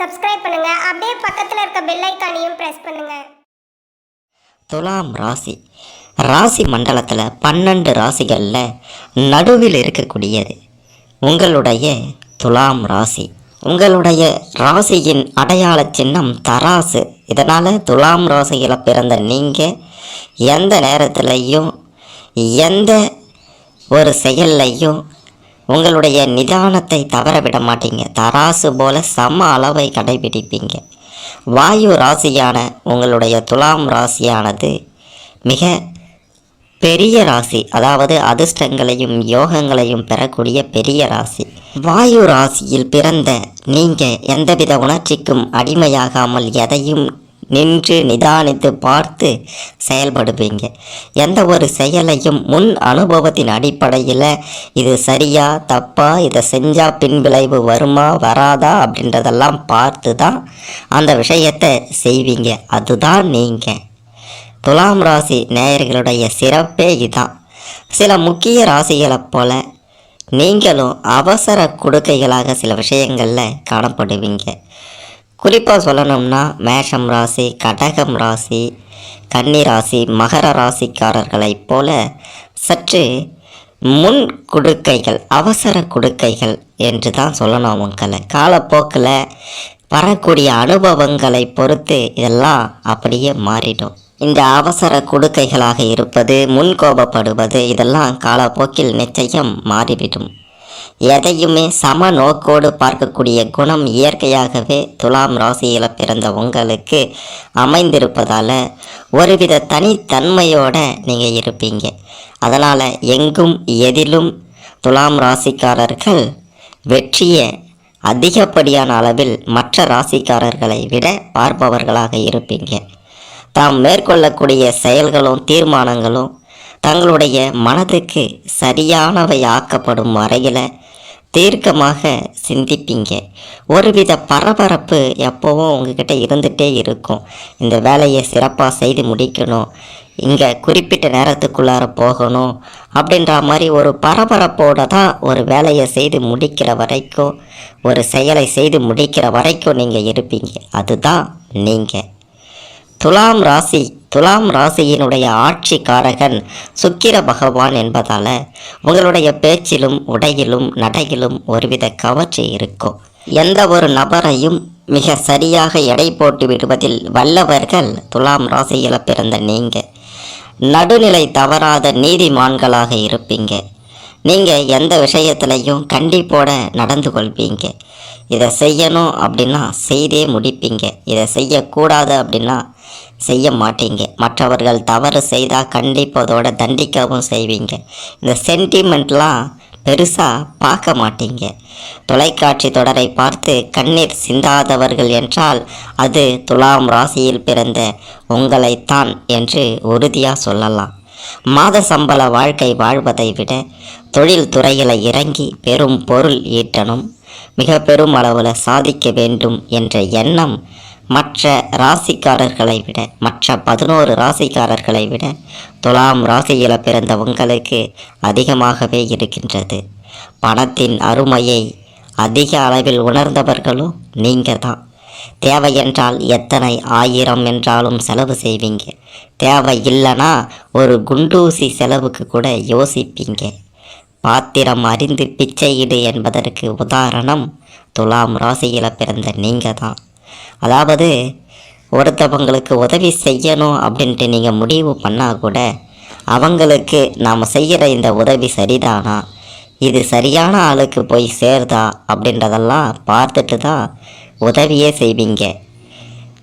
Subscribe பண்ணுங்க. அப்படியே பக்கத்துல இருக்க பெல் ஐகானையும் பிரஸ் பண்ணுங்க. துலாம் ராசி ராசி மண்டலத்தில் 12 ராசிகளில் நடுவில் இருக்கக்கூடியது உங்களுடைய துலாம் ராசி. உங்களுடைய ராசியின் அடையாள சின்னம் தராசு. இதனால் துலாம் ராசியில் பிறந்த நீங்கள் எந்த நேரத்திலையும் எந்த ஒரு செயல்லையும் உங்களுடைய நிதானத்தை தவற விட மாட்டீங்க. தராசு போல சம அளவை கடைபிடிப்பீங்க. வாயு ராசியான உங்களுடைய துலாம் ராசியானது மிக பெரிய ராசி, அதாவது அதிர்ஷ்டங்களையும் யோகங்களையும் பெறக்கூடிய பெரிய ராசி. வாயு ராசியில் பிறந்த நீங்கள் எந்தவித உணர்ச்சிக்கும் அடிமையாகாமல் எதையும் நின்று நிதானித்து பார்த்து செயல்படுவீங்க. எந்த ஒரு செயலையும் முன் அனுபவத்தின் அடிப்படையில் இது சரியா தப்பா, இதை செஞ்சால் பின்விளைவு வருமா வராதா அப்படின்றதெல்லாம் பார்த்து தான் அந்த விஷயத்தை செய்வீங்க. அதுதான் நீங்கள். துலாம் ராசி நேயர்களுடைய சிறப்பே இதுதான். சில முக்கிய ராசிகளைப் போல நீங்களும் அவசர கொடுக்கைகளாக சில விஷயங்களில் காணப்படுவீங்க. குறிப்பாக சொல்லணும்னா மேஷம் ராசி, கடகம் ராசி, கன்னி ராசி, மகர ராசிக்காரர்களைப் போல சற்று முன் கொடுக்கைகள், அவசர கொடுக்கைகள் என்று தான் சொல்லணும். உங்களை காலப்போக்கில் வரக்கூடிய அனுபவங்களை பொறுத்து இதெல்லாம் அப்படியே மாறிடும். இந்த அவசர கொடுக்கைகளாக இருப்பது, முன்கோபப்படுவது, இதெல்லாம் காலப்போக்கில் நிச்சயம் மாறிவிடும். எதையுமே சம நோக்கோடு பார்க்கக்கூடிய குணம் இயற்கையாகவே துலாம் ராசியில் பிறந்த உங்களுக்கு அமைந்திருப்பதால் ஒருவித தனித்தன்மையோடு நீங்கள் இருப்பீங்க. அதனால் எங்கும் எதிலும் துலாம் ராசிக்காரர்கள் வெற்றியை அதிகப்படியான அளவில் மற்ற ராசிக்காரர்களை விட பார்ப்பவர்களாக இருப்பீங்க. தாம் மேற்கொள்ளக்கூடிய செயல்களும் தீர்மானங்களும் தங்களுடைய மனதுக்கு சரியானவை ஆக்கப்படும் வரையில் தீர்க்கமாக சிந்திப்பீங்க. ஒருவித பரபரப்பு எப்போவும் உங்ககிட்ட இருந்துகிட்டே இருக்கும். இந்த வேலையை சிறப்பாக செய்து முடிக்கணும், இங்கே குறிப்பிட்ட நேரத்துக்குள்ளார போகணும் அப்படின்ற மாதிரி ஒரு பரபரப்போடு தான் ஒரு வேலையை செய்து முடிக்கிற வரைக்கும், ஒரு செயலை செய்து முடிக்கிற வரைக்கும் நீங்கள் இருப்பீங்க. அதுதான் நீங்கள். துலாம் ராசியினுடைய ஆட்சி காரகன் சுக்கிர பகவான் என்பதால் உங்களுடைய பேச்சிலும் உடையிலும் நடையிலும் ஒருவித கவர்ச்சி இருக்கும். எந்த ஒரு நபரையும் மிக சரியாக எடை போட்டு விடுவதில் வல்லவர்கள் துலாம் ராசியில் பிறந்த நீங்கள். நடுநிலை தவறாத நீதிமான்களாக இருப்பீங்க. நீங்கள் எந்த விஷயத்துலையும் கண்டிப்போட நடந்து கொள்வீங்க. இதை செய்யணும் அப்படின்னா செய்தே முடிப்பீங்க. இதை செய்யக்கூடாது அப்படின்னா செய்ய மாட்டீங்க. மற்றவர்கள் தவறு செய்தால் கண்டிப்பதோட தண்டிக்கவும் செய்வீங்க. இந்த சென்டிமெண்ட்லாம் பெருசாக பார்க்க மாட்டீங்க. தொலைக்காட்சி தொடரை பார்த்து கண்ணீர் சிந்தாதவர்கள் என்றால் அது துலாம் ராசியில் பிறந்த உங்களைத்தான் என்று உறுதியாக சொல்லலாம். மாத சம்பள வாழ்க்கை வாழ்வதை விட தொழில் துறையில் இறங்கி பெரும் பொருள் ஈட்டணும், மிக பெரும் அளவில் சாதிக்க வேண்டும் என்ற எண்ணம் மற்ற ராசிக்காரர்களை விட, மற்ற 11 ராசிக்காரர்களை விட துலாம் ராசியில் பிறந்த உங்களுக்கு அதிகமாகவே இருக்கின்றது. பணத்தின் அருமையை அதிக அளவில் உணர்ந்தவர்களும் நீங்கள் தான். தேவை என்றால் எத்தனை 1000 என்றாலும் செலவு செய்வீங்க. தேவை இல்லைன்னா ஒரு குண்டூசி செலவுக்கு கூட யோசிப்பீங்க. பாத்திரம் அறிந்து பிச்சையிடு என்பதற்கு உதாரணம் துலாம் ராசியில் பிறந்த நீங்கள் தான். அதாவது ஒருத்தவங்களுக்கு உதவி செய்யணும் அப்படின்ட்டு நீங்கள் முடிவு பண்ணால் கூட அவங்களுக்கு நாம் செய்கிற இந்த உதவி சரிதானா, இது சரியான ஆளுக்கு போய் சேருதா அப்படின்றதெல்லாம் பார்த்துட்டு தான் உதவியே செய்வீங்க.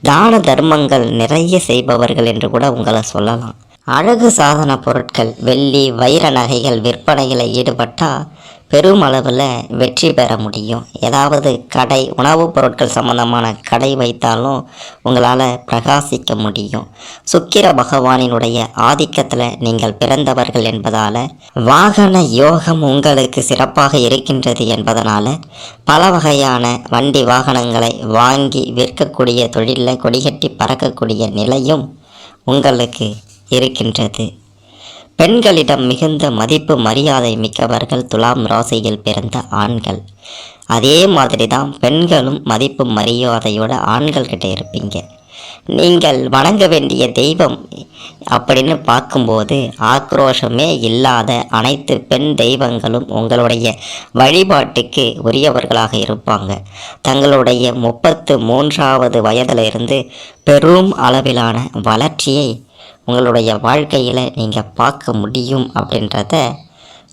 தான தர்மங்கள் நிறைய செய்பவர்கள் என்று கூட உங்களை சொல்லலாம். அழகு சாதன பொருட்கள், வெள்ளி வைர நகைகள் விற்பனையில் ஈடுபட்டால் பெருமளவில் வெற்றி பெற முடியும். ஏதாவது கடை, உணவுப் பொருட்கள் சம்பந்தமான கடை வைத்தாலும் உங்களால் பிரகாசிக்க முடியும். சுக்கிர பகவானினுடைய ஆதிக்கத்தில் நீங்கள் பிறந்தவர்கள் என்பதால் வாகன யோகம் உங்களுக்கு சிறப்பாக இருக்கின்றது என்பதனால் பல வகையான வண்டி வாகனங்களை வாங்கி விற்கக்கூடிய தொழிலில் கொடிகட்டி பறக்கக்கூடிய நிலையும் உங்களுக்கு இருக்கின்றது. பெண்களிடம் மிகுந்த மதிப்பு மரியாதை மிக்கவர்கள் துலாம் ராசியில் பிறந்த ஆண்கள். அதே மாதிரி தான் பெண்களும் மதிப்பு மரியாதையோட ஆண்கள்கிட்ட இருப்பீங்க. நீங்கள் வணங்க வேண்டிய தெய்வம் அப்படின்னு பார்க்கும்போது ஆக்ரோஷமே இல்லாத அனைத்து பெண் தெய்வங்களும் உங்களுடைய வழிபாட்டுக்கு உரியவர்களாக இருப்பாங்க. தங்களுடைய 33வது வயதிலிருந்து பெரும் அளவிலான வளர்ச்சியை உங்களுடைய வாழ்க்கையில் நீங்கள் பார்க்க முடியும் அப்படின்றத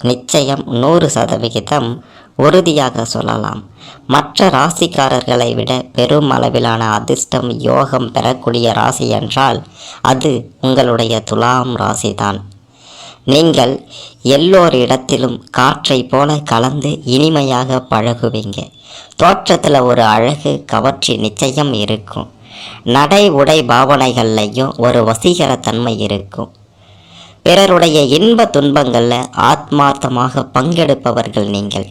நிச்சயம் 100% உறுதியாக சொல்லலாம். மற்ற ராசிக்காரர்களை விட பெரும் அளவிலான அதிர்ஷ்டம் யோகம் பெறக்கூடிய ராசி என்றால் அது உங்களுடைய துலாம் ராசிதான். நீங்கள் எல்லோரிடத்திலும் காற்றை போல கலந்து இனிமையாக பழகுவீங்க. தோற்றத்தில் ஒரு அழகு கவர்ச்சி நிச்சயம் இருக்கும். நடை உடை பாவனைகள்லையும் ஒரு வசீகரத்தன்மை இருக்கும். பிறருடைய இன்ப துன்பங்களில் ஆத்மார்த்தமாக பங்கெடுப்பவர்கள் நீங்கள்.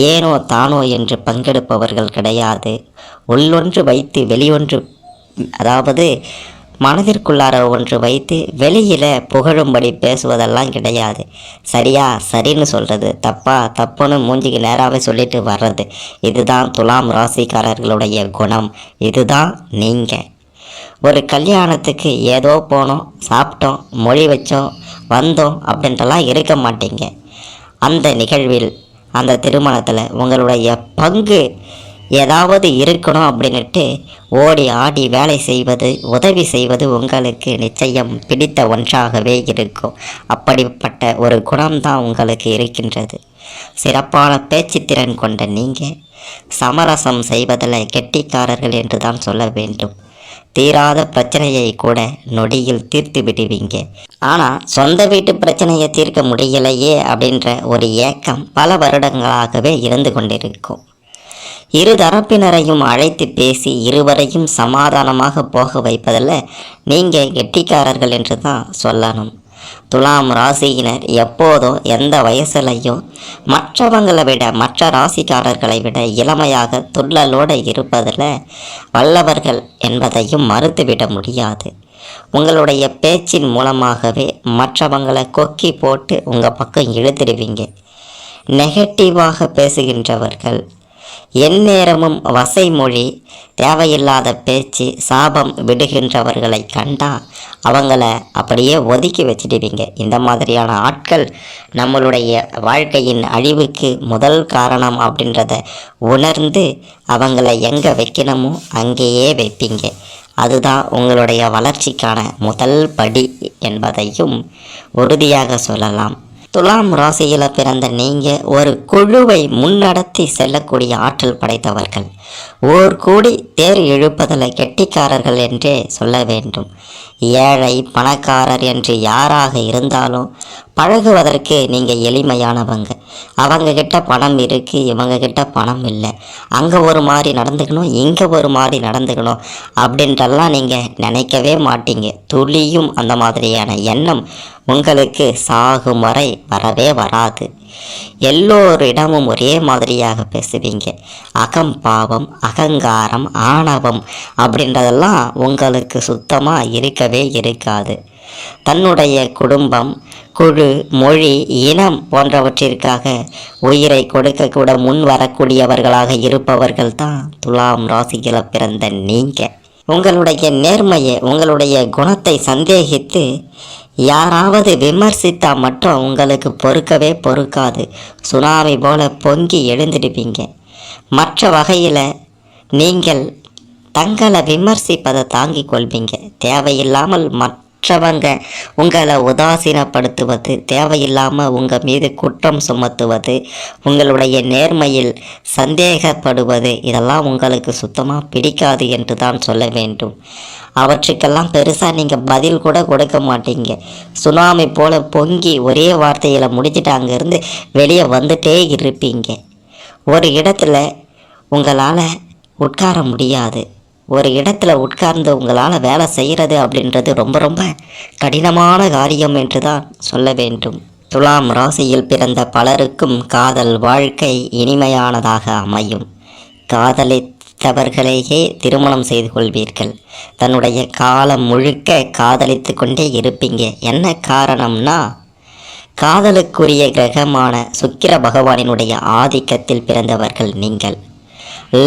ஏனோ தானோ என்று பங்கெடுப்பவர்கள் கிடையாது. உள்ளொன்று வைத்து வெளியொன்று, அதாவது மனதிற்குள்ளார ஒன்று வைத்து வெளியில் புகழும்படி பேசுவதெல்லாம் கிடையாது. சரியா சரின்னு சொல்கிறது, தப்பா தப்புன்னு மூஞ்சிக்கு நேராகவே சொல்லிட்டு வர்றது. இதுதான் துலாம் ராசிக்காரர்களுடைய குணம். இதுதான் நீங்கள். ஒரு கல்யாணத்துக்கு ஏதோ போனோம், சாப்பிட்டோம், மொழி வச்சோம், வந்தோம் அப்படின்றலாம் இருக்க மாட்டீங்க. அந்த நிகழ்வில், அந்த திருமணத்தில் உங்களுடைய பங்கு ஏதாவது இருக்கணும் அப்படின்ட்டு ஓடி ஆடி வேலை செய்வது, உதவி செய்வது உங்களுக்கு நிச்சயம் பிடித்த ஒன்றாகவே இருக்கும். அப்படிப்பட்ட ஒரு குணம்தான் உங்களுக்கு இருக்கின்றது. சிறப்பான பேச்சுத்திறன் கொண்ட நீங்கள் சமரசம் செய்வதில் கெட்டிக்காரர்கள் என்று தான் சொல்ல வேண்டும். தீராத பிரச்சனையை கூட நொடியில் தீர்த்து விடுவீங்க. ஆனால் சொந்த வீட்டு பிரச்சனையை தீர்க்க முடியலையே அப்படின்ற ஒரு ஏக்கம் பல வருடங்களாகவே இருந்து கொண்டிருக்கும். இரு தரப்பினரையும் அழைத்து பேசி இருவரையும் சமாதானமாக போக வைப்பதில் நீங்கள் கெட்டிக்காரர்கள் என்று தான் சொல்லணும். துலாம் ராசியினர் எப்போதும் எந்த வயசுலையும் மற்றவங்களை விட, மற்ற ராசிக்காரர்களை விட இளமையாக துள்ளலோடு இருப்பதில் வல்லவர்கள் என்பதையும் மறுத்துவிட முடியாது. உங்களுடைய பேச்சின் மூலமாகவே மற்றவங்களை கொக்கி போட்டு உங்கள் பக்கம் இழுத்துடுவீங்க. நெகட்டிவாக பேசுகின்றவர்கள், எந்நேரமும் வசைமொழி, தேவையில்லாத பேச்சு, சாபம் விடுகின்றவர்களை கண்டா அவங்கள அப்படியே ஒதுக்கி வச்சிடுவீங்க. இந்த மாதிரியான ஆட்கள் நம்மளுடைய வாழ்க்கையின் அழிவுக்கு முதல் காரணம் அப்படின்றத உணர்ந்து அவங்கள எங்கே வைக்கணுமோ அங்கேயே வைப்பீங்க. அதுதான் உங்களுடைய வளர்ச்சிக்கான முதல் படி என்பதையும் உறுதியாக சொல்லலாம். துலாம் ராசியில் பிறந்த நீங்கள் ஒரு குழுவை முன்னடத்தி செல்லக்கூடிய ஆற்றல் படைத்தவர்கள். ஓர் கூடி தேர் இழுப்பதில் கெட்டிக்காரர்கள் என்றே சொல்ல வேண்டும். ஏழை பணக்காரர் என்று யாராக இருந்தாலும் பழகுவதற்கு நீங்கள் எளிமையானவங்க. அவங்கக்கிட்ட பணம் இருக்குது, இவங்கக்கிட்ட பணம் இல்லை, அங்கே ஒரு மாதிரி நடந்துக்கணும், இங்கே ஒரு மாதிரி நடந்துக்கணும் அப்படின்றலாம் நீங்கள் நினைக்கவே மாட்டீங்க. துளியும் அந்த மாதிரியான எண்ணம் உங்களுக்கு சாகும் வரை வரவே வராது. எல்லோரிடமும் ஒரே மாதிரியாக பேசுவீங்க. அகம்பாவம், அகங்காரம், ஆணவம் அப்படின்றதெல்லாம் உங்களுக்கு சுத்தமாக இருக்கவே இருக்காது. தன்னுடைய குடும்பம், குழு, மொழி, இனம் போன்றவற்றிற்காக உயிரை கொடுக்கக்கூட முன் வரக்கூடியவர்களாக இருப்பவர்கள் தான் துலாம் ராசியில் பிறந்த நீங்கள். உங்களுடைய நேர்மையை, உங்களுடைய குணத்தை சந்தேகித்து யாராவது விமர்சித்தா மட்டும் உங்களுக்கு பொறுக்கவே பொறுக்காது. சுனாமி போல பொங்கி எழுந்திடுவீங்க. மற்ற வகையில் நீங்கள் தங்களை விமர்சிப்பதை தாங்கிக் கொள்வீங்க. தேவையில்லாமல் மற்றவங்க உங்களை உதாசீனப்படுத்துவது, தேவையில்லாமல் உங்கள் மீது குற்றம் சுமத்துவது, உங்களுடைய நேர்மையில் சந்தேகப்படுவது, இதெல்லாம் உங்களுக்கு சுத்தமாக பிடிக்காது என்று தான் சொல்ல வேண்டும். அவற்றுக்கெல்லாம் பெருசாக நீங்கள் பதில் கூட கொடுக்க மாட்டீங்க. சுனாமி போல் பொங்கி ஒரே வார்த்தையில் முடிச்சுட்டு அங்கேருந்து வெளியே வந்துட்டே இருப்பீங்க. ஒரு இடத்துல உங்களால் உட்கார முடியாது. ஒரு இடத்துல உட்கார்ந்து உங்களால் வேலை செய்கிறது அப்படின்றது ரொம்ப ரொம்ப கடினமான காரியம் என்று தான் சொல்ல வேண்டும். துலாம் ராசியில் பிறந்த பலருக்கும் காதல் வாழ்க்கை இனிமையானதாக அமையும். காதலித்தவர்களையே திருமணம் செய்து கொள்வீர்கள். தன்னுடைய காலம் முழுக்க காதலித்து கொண்டே இருப்பீங்க. என்ன காரணம்னா, காதலுக்குரிய கிரகமான சுக்கிர பகவானினுடைய ஆதிக்கத்தில் பிறந்தவர்கள் நீங்கள்.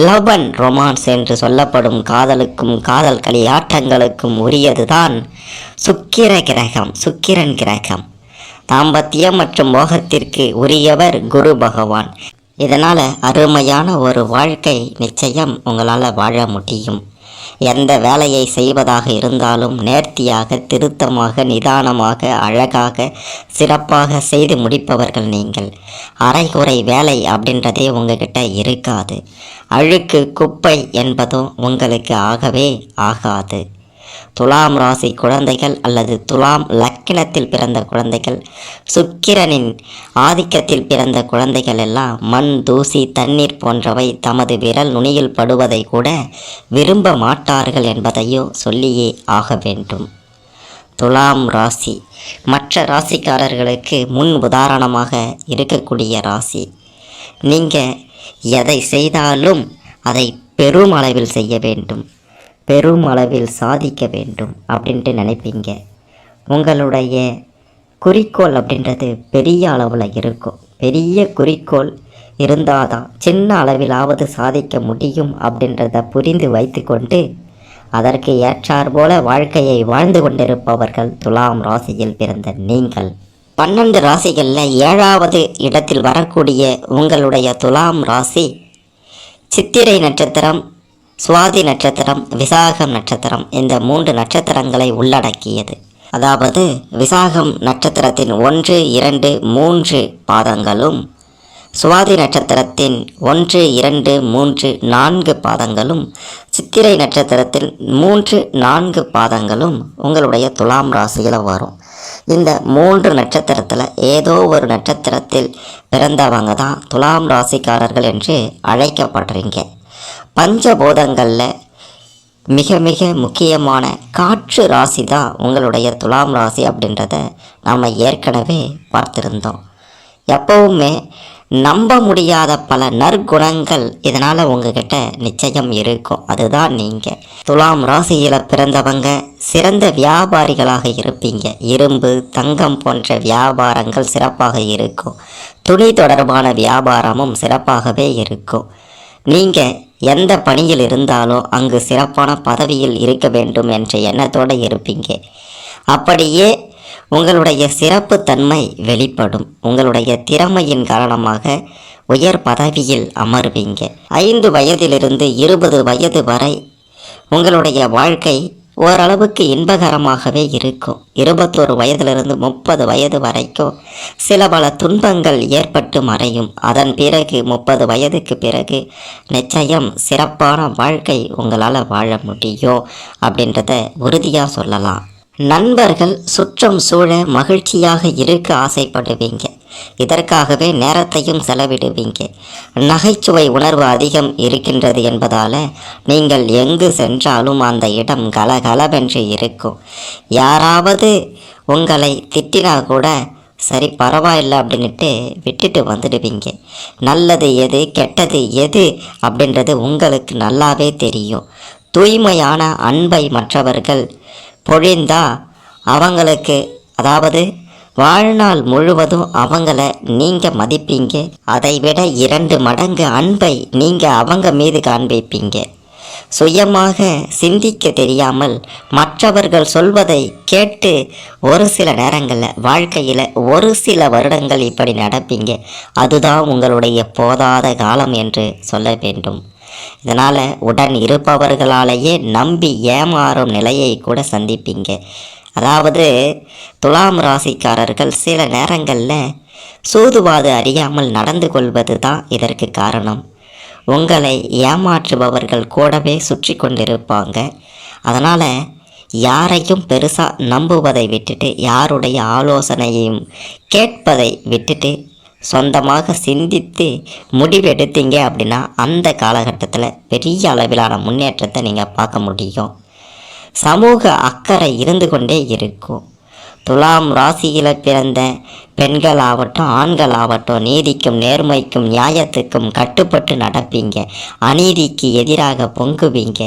லவ் ரொமான்ஸ் என்று சொல்லப்படும் காதலுக்கும் காதல் களியாட்டங்களுக்கும் உரியதுதான் சுக்கிரன் கிரகம். தாம்பத்தியம் மற்றும் மோகத்திற்கு உரியவர் குரு பகவான். இதனால் அருமையான ஒரு வாழ்க்கை நிச்சயம் உங்களால் வாழ முடியும். எந்த வேலையை செய்வதாக இருந்தாலும் நேர்த்தியாக, திருத்தமாக, நிதானமாக, அழகாக, சிறப்பாக செய்து முடிப்பவர்கள் நீங்கள். அரைகுறை வேலை அப்படின்றதே உங்ககிட்ட இருக்காது. அழுக்கு குப்பை என்பதும் உங்களுக்கு ஆகவே ஆகாது. துலாம் ராசி குழந்தைகள் அல்லது துலாம் லக்கினத்தில் பிறந்த குழந்தைகள், சுக்கிரனின் ஆதிக்கத்தில் பிறந்த குழந்தைகள் எல்லாம் மண், தூசி, தண்ணீர் போன்றவை தமது விரல் நுனியில் படுவதை கூட விரும்ப மாட்டார்கள் என்பதையோ சொல்லியே ஆக வேண்டும். துலாம் ராசி மற்ற ராசிக்காரர்களுக்கு முன் உதாரணமாக இருக்கக்கூடிய ராசி. நீங்கள் எதை செய்தாலும் அதை பெரும் அளவில் செய்ய வேண்டும், பெரும் அளவில் சாதிக்க வேண்டும் அப்படின்ட்டு நினைப்பீங்க. உங்களுடைய குறிக்கோள் அப்படின்றது பெரிய அளவில் இருக்கும். பெரிய குறிக்கோள் இருந்தால் தான் சின்ன அளவிலாவது சாதிக்க முடியும் அப்படின்றத புரிந்து வைத்து கொண்டு அதற்கு ஏற்றார் போல வாழ்க்கையை வாழ்ந்து கொண்டிருப்பவர்கள் துலாம் ராசியில் பிறந்த நீங்கள். 12 ராசிகளில் 7வது இடத்தில் வரக்கூடிய உங்களுடைய துலாம் ராசி சித்திரை நட்சத்திரம், சுவாதி நட்சத்திரம், விசாகம் நட்சத்திரம், இந்த 3 நட்சத்திரங்களை உள்ளடக்கியது. அதாவது விசாகம் நட்சத்திரத்தின் 1, 2, 3 பாதங்களும், சுவாதி நட்சத்திரத்தின் 1, 2, 3, 4 பாதங்களும், சித்திரை நட்சத்திரத்தின் 3, 4 பாதங்களும் உங்களுடைய துலாம் ராசியில் வரும். இந்த 3 நட்சத்திரத்தில் ஏதோ ஒரு நட்சத்திரத்தில் பிறந்தவங்க தான் துலாம் ராசிக்காரர்கள் என்று அழைக்கப்படுறீங்க. பஞ்சபூதங்களில் மிக மிக முக்கியமான காற்று ராசி தான் உங்களுடைய துலாம் ராசி அப்படின்றத நாம் ஏற்கனவே பார்த்துருந்தோம். எப்பவுமே நம்ப முடியாத பல நற்குணங்கள் இதனால் உங்ககிட்ட நிச்சயம் இருக்கும். அதுதான் நீங்கள். துலாம் ராசியில் பிறந்தவங்க சிறந்த வியாபாரிகளாக இருப்பீங்க. இரும்பு, தங்கம் போன்ற வியாபாரங்கள் சிறப்பாக இருக்கும். துணி தொடர்பான வியாபாரமும் சிறப்பாகவே இருக்கும். நீங்கள் எந்த பணியில் இருந்தாலும் அங்கு சிறப்பான பதவியில் இருக்க வேண்டும் என்ற எண்ணத்தோடு இருப்பீங்க. அப்படியே உங்களுடைய சிறப்பு தன்மை வெளிப்படும். உங்களுடைய திறமையின் காரணமாக உயர் பதவியில் அமர்வீங்க. 5 வயதிலிருந்து 20 வயது வரை உங்களுடைய வாழ்க்கை ஓரளவுக்கு இன்பகரமாகவே இருக்கும். 21 வயதிலிருந்து 30 வயது வரைக்கும் சில பல துன்பங்கள் ஏற்பட்டு மறையும். அதன் பிறகு 30 வயதுக்கு பிறகு நிச்சயம் சிறப்பான வாழ்க்கை உங்களால் வாழ முடியும் அப்படின்றத உறுதியாக சொல்லலாம். நண்பர்கள் சுற்றம் சூழ மகிழ்ச்சியாக இருக்க ஆசைப்படுவீங்க. இதற்காகவே நேரத்தையும் செலவிடுவீங்க. நகைச்சுவை உணர்வு அதிகம் இருக்கின்றது என்பதால் நீங்கள் எங்கு சென்றாலும் அந்த இடம் கலகலவென்று இருக்கும். யாராவது உங்களை திட்டினா கூட சரி பரவாயில்லை அப்படின்ட்டு விட்டுட்டு வந்துடுவீங்க. நல்லது எது கெட்டது எது அப்படின்றது உங்களுக்கு நல்லாவே தெரியும். தூய்மையான அன்பை மற்றவர்கள் பொழிந்தா அவங்களுக்கு, அதாவது வாழ்நாள் முழுவதும் அவங்கள நீங்கள் மதிப்பீங்க. அதைவிட 2 மடங்கு அன்பை நீங்கள் அவங்க மீது காண்பிப்பீங்க. சுயமாக சிந்திக்க தெரியாமல் மற்றவர்கள் சொல்வதை கேட்டு ஒரு சில நேரங்களில் வாழ்க்கையில் ஒரு சில வருடங்கள் இப்படி நடப்பீங்க. அதுதான் உங்களுடைய போதாத காலம் என்று சொல்ல வேண்டும். இதனால் உடன் இருப்பவர்களாலேயே நம்பி ஏமாறும் நிலையை கூட சந்திப்பீங்க. அதாவது துலாம் ராசிக்காரர்கள் சில நேரங்களில் சூதுவாது அறியாமல் நடந்து கொள்வது தான் இதற்கு காரணம். உங்களை ஏமாற்றுபவர்கள் கூடவே சுற்றி கொண்டிருப்பாங்க. அதனால் யாரையும் பெருசாக நம்புவதை விட்டுட்டு, யாருடைய ஆலோசனையையும் கேட்பதை விட்டுட்டு சொந்தமாக சிந்தித்து முடிவெடுத்தீங்க அப்படின்னா அந்த காலகட்டத்தில் பெரிய அளவிலான முன்னேற்றத்தை நீங்கள் பார்க்க முடியும். சமூக அக்கறை இருந்து கொண்டே இருக்கும். துலாம் ராசியில் பிறந்த பெண்களாகட்டும் ஆண்களாகட்டும் நீதிக்கும் நேர்மைக்கும் நியாயத்துக்கும் கட்டுப்பட்டு நடப்பீங்க. அநீதிக்கு எதிராக பொங்குவீங்க.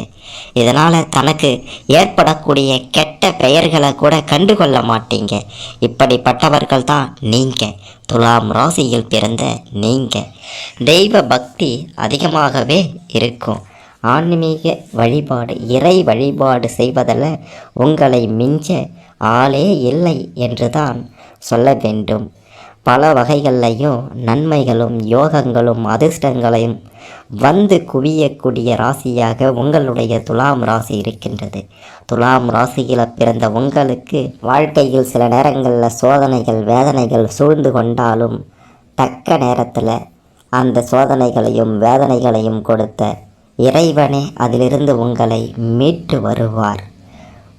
இதனால் தனக்கு ஏற்படக்கூடிய கெட்ட பெயர்களை கூட கண்டுகொள்ள மாட்டீங்க. இப்படிப்பட்டவர்கள் தான் நீங்கள், துலாம் ராசியில் பிறந்த நீங்கள். தெய்வ பக்தி அதிகமாகவே இருக்கும். ஆன்மீக வழிபாடு, இறை வழிபாடு செய்வதில் உங்களை மிஞ்ச ஆளே இல்லை என்று தான் சொல்ல வேண்டும். பல வகைகள்லையும் நன்மைகளும் யோகங்களும் அதிர்ஷ்டங்களையும் வந்து குவியக்கூடிய ராசியாக உங்களுடைய துலாம் ராசி இருக்கின்றது. துலாம் ராசியில் பிறந்த உங்களுக்கு வாழ்க்கையில் சில நேரங்களில் சோதனைகள் வேதனைகள் சூழ்ந்து கொண்டாலும் தக்க நேரத்தில் அந்த சோதனைகளையும் வேதனைகளையும் கொடுத்த இறைவனே அதிலிருந்து உங்களை மீட்டு வருவார்.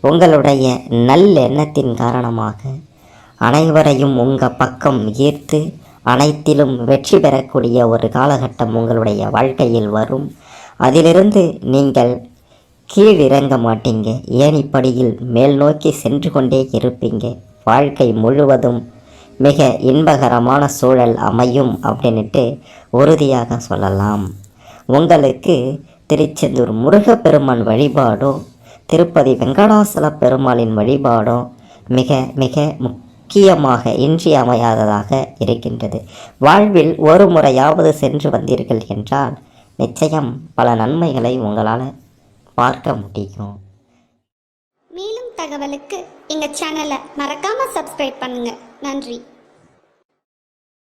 உங்களுடைய நல்லெண்ணத்தின் காரணமாக அனைவரையும் உங்கள் பக்கம் ஈர்த்து அனைத்திலும் வெற்றி பெறக்கூடிய ஒரு காலகட்டம் உங்களுடைய வாழ்க்கையில் வரும். அதிலிருந்து நீங்கள் கீழிறங்க மாட்டீங்க. ஏணிப்படியில் மேல் நோக்கி சென்று கொண்டே இருப்பீங்க. வாழ்க்கை முழுவதும் மிக இன்பகரமான சூழல் அமையும் அப்படின்ட்டு உறுதியாக சொல்லலாம். உங்களுக்கு திருச்செந்தூர் முருகப்பெருமான் வழிபாடோ திருப்பதி வெங்கடாசல பெருமாளின் வழிபாடோ மிக மிக முக்கியமாக இன்றியமையாததாக இருக்கின்றது. வாழ்வில் ஒரு முறையாவது சென்று வந்தீர்கள் என்றால் நிச்சயம் பல நன்மைகளை உங்களால் பார்க்க முடியும். மேலும் தகவலுக்கு எங்கள் சேனலை மறக்காமல் சப்ஸ்கிரைப் பண்ணுங்கள். நன்றி.